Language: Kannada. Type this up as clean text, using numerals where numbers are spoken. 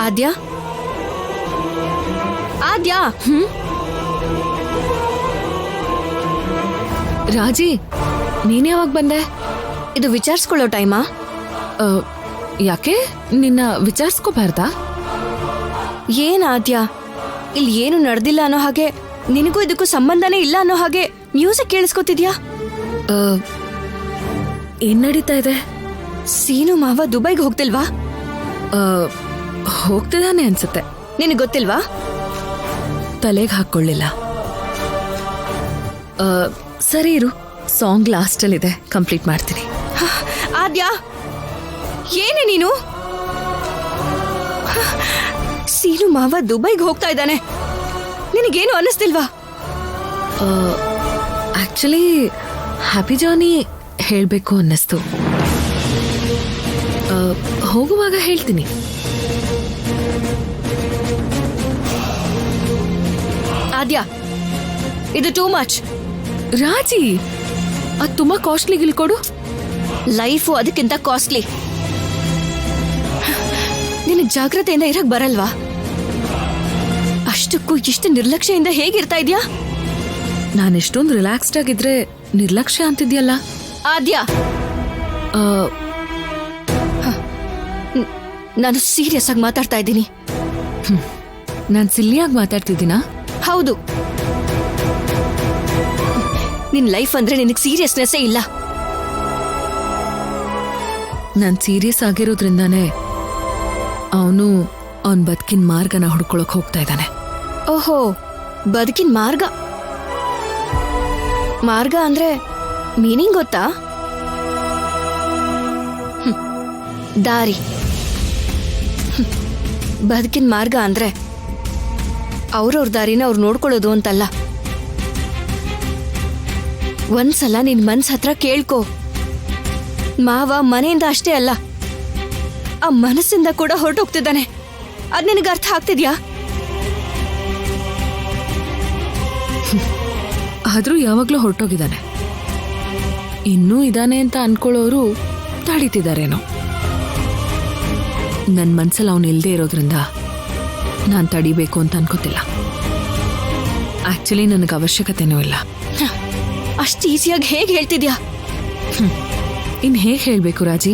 ಆದ್ಯಾ ಆದ್ಯಾ ರಾಜಿ, ನೀನ್ ಯಾವಾಗ ಬಂದೆ? ಇದು ವಿಚಾರಿಸ್ಕೊಳ್ಳೋ ಟೈಮಾ? ಯಾಕೆ, ನಿನ್ನ ವಿಚಾರಿಸ್ಕೋಬಾರ್ದಾ? ಏನ್ ಆದ್ಯಾ, ಇಲ್ಲಿ ಏನು ನಡೆದಿಲ್ಲ ಅನ್ನೋ ಹಾಗೆ, ನಿನಗೂ ಇದಕ್ಕೂ ಸಂಬಂಧನೇ ಇಲ್ಲ ಅನ್ನೋ ಹಾಗೆ ಮ್ಯೂಸಿಕ್ ಕೇಳಿಸ್ಕೊತಿದ್ಯಾ? ಏನ್ ನಡೀತಾ ಇದೆ? ಸೀನು ಮಾವ ದುಬೈಗೆ ಹೋಗ್ತಿಲ್ವಾ? ಹೋಗ್ತಿದ್ದಾನೆ ಅನ್ಸುತ್ತೆ. ನಿನಗೆ ಗೊತ್ತಿಲ್ವಾ? ತಲೆಗೆ ಹಾಕೊಳ್ಳಿಲ್ಲ. ಸರಿ ಇರು, ಸಾಂಗ್ ಲಾಸ್ಟಲ್ಲಿದೆ, ಕಂಪ್ಲೀಟ್ ಮಾಡ್ತೀನಿ. ಆದ್ಯಾ, ಏನೇ ನೀನು? ಸೀನು ಮಾವ ದುಬೈಗೆ ಹೋಗ್ತಾ ಇದ್ದಾನೆ, ನಿನಗೇನು ಅನ್ನಿಸ್ತಿಲ್ವಾ? ಆಕ್ಚುಲಿ ಹ್ಯಾಪಿ ಜರ್ನಿ ಹೇಳಬೇಕು ಅನ್ನಿಸ್ತು. ಹೋಗುವಾಗ ಹೇಳ್ತೀನಿ. ಆದ್ಯಾ, ಇದು ಟೂ ಮಚ್. ರಾಜಿ, ಅದು ತುಂಬಾ ಕಾಸ್ಟ್ಲಿ. ಗಿಲ್ಕೊಡು. ಲೈಫು ಅದಕ್ಕಿಂತ ಕಾಸ್ಟ್ಲಿ. ನಿನಗೆ ಜಾಗ್ರತೆಯಿಂದ ಇರಕ್ ಬರಲ್ವಾ? ಅಷ್ಟಕ್ಕೂ ಇಷ್ಟು ನಿರ್ಲಕ್ಷ್ಯದಿಂದ ಹೇಗಿರ್ತಾ ಇದ್ಯಾ? ನಾನು ಎಷ್ಟೊಂದು ರಿಲ್ಯಾಕ್ಸ್ಡ್ ಆಗಿದ್ರೆ ನಿರ್ಲಕ್ಷ್ಯ ಅಂತಿದ್ಯಲ್ಲ. ಆದ್ಯಾ, ನಾನು ಸೀರಿಯಸ್ ಆಗಿ ಮಾತಾಡ್ತಾ ಇದ್ದೀನಿ. ನಾನು ಸಿಲ್ಲಿಯಾಗಿ ಮಾತಾಡ್ತಿದ್ದೀನಾ? ಹೌದು. ನಿನ್ ಲೈಫ್ ಅಂದ್ರೆ ನಿನಗೆ ಸೀರಿಯಸ್ನೆಸ್ಸೇ ಇಲ್ಲ. ನಾನು ಸೀರಿಯಸ್ ಆಗಿರೋದ್ರಿಂದಾನೇ ಅವನು ಅವನ್ ಬದುಕಿನ ಮಾರ್ಗನ ಹುಡ್ಕೊಳಕ್ ಹೋಗ್ತಾ ಇದ್ದಾನೆ. ಓಹೋ, ಬದುಕಿನ ಮಾರ್ಗ. ಮಾರ್ಗ ಅಂದ್ರೆ ಮೀನಿಂಗ್ ಗೊತ್ತಾ? ದಾರಿ. ಬದುಕಿನ ಮಾರ್ಗ ಅಂದ್ರೆ ಅವ್ರವ್ರ ದಾರಿನ ಅವ್ರು ನೋಡ್ಕೊಳ್ಳೋದು ಅಂತಲ್ಲ. ಒಂದ್ಸಲ ನಿನ್ ಮನ್ಸ್ ಹತ್ರ ಕೇಳ್ಕೊ. ಮಾವ ಮನೆಯಿಂದ ಅಷ್ಟೇ ಅಲ್ಲ, ಆ ಮನಸ್ಸಿಂದ ಕೂಡ ಹೊರಟೋಗ್ತಿದ್ದಾನೆ. ಅದ್ ನಿನಗೆ ಅರ್ಥ ಆಗ್ತಿದ್ಯಾ? ಆದ್ರೂ ಯಾವಾಗ್ಲೂ ಹೊರಟೋಗಿದ್ದಾನೆ. ಇನ್ನೂ ಇದಾನೆ ಅಂತ ಅನ್ಕೊಳ್ಳೋರು ತಡೀತಿದಾರೇನೋ. ನನ್ ಮನ್ಸಲ್ಲಿ ಅವನು ಇಲ್ದೇ ಇರೋದ್ರಿಂದ ನಾನ್ ತಡಿಬೇಕು ಅಂತ ಅನ್ಕೋತಿಲ್ಲ. ಆಕ್ಚುಲಿ ನನಗೆ ಅವಶ್ಯಕತೆನೂ ಇಲ್ಲ. ಅಷ್ಟು ಈಸಿಯಾಗಿ ಹೇಗೆ ಹೇಳ್ತಿದ್ಯಾ? ಇನ್ ಹೇಗ್ ಹೇಳ್ಬೇಕು ರಾಜಿ?